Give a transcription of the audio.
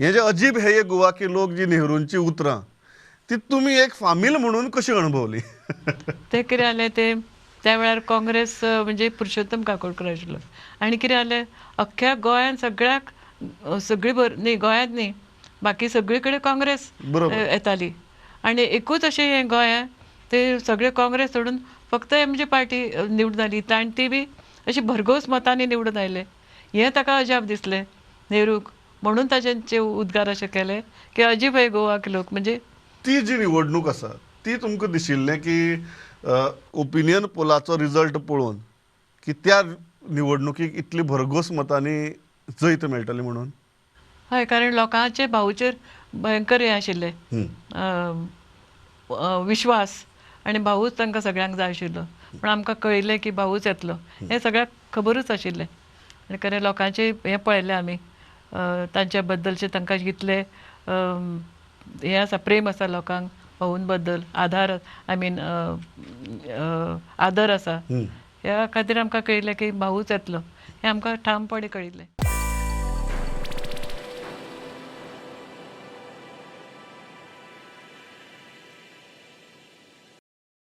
हे जे अजीब हे एक गोवा की लोक जी नेहरूंची उतरां ती तुम्ही एक फामील म्हणून कशी अनुभवली? ते कितें जालें ते त्या वेळार काँग्रेस म्हणजे पुरुषोत्तम काकोडकर आशिल्लो आनी कितें जालें अख्ख्या गोंयांत सगळ्याक सगळी न्ही गोंयांत न्ही बाकी सगळे कडेन काँग्रेस बरोबर. येताली आनी एकूच अशें हें गोंयां ते सगळे काँग्रेस सोडून फक्त एमजी पार्टी निवडून आयली आनी ती बी अशी भरघोस मतांनी निवडून आयले. हें ताका अजाप दिसलें नेहरूक म्हणून ताजेंचे उद्गार अशे केले की अजीब है गोवा के लोक म्हणजे ती जी निवडणूक आसा ती तुमकां दिशिल्लें की ओपिनियन पोलाचो रिजल्ट पळोवन की त्या निवडणुकीक इतली भरघोस मतांनी जैत मेळटली म्हणून? हय कारण लोकांचे भाऊचेर भयंकर हें आशिल्लें विश्वास आनी भाऊच तांकां सगळ्यांक जाय आशिल्लो पूण आमकां कळिल्लें की भाऊच येतलो हें सगळ्यांक खबरूच आशिल्लें आनी खरें लोकांचें हें पळयलें आमी तांच्या बद्दलचें तांकां जितलें हें आसा प्रेम आसा लोकांक भाऊन बद्दल आदार आय मीन आदर आसा ह्या खातीर आमकां कळिल्लें की भाऊच येतलो हें आमकां ठामपणी कळिल्लें.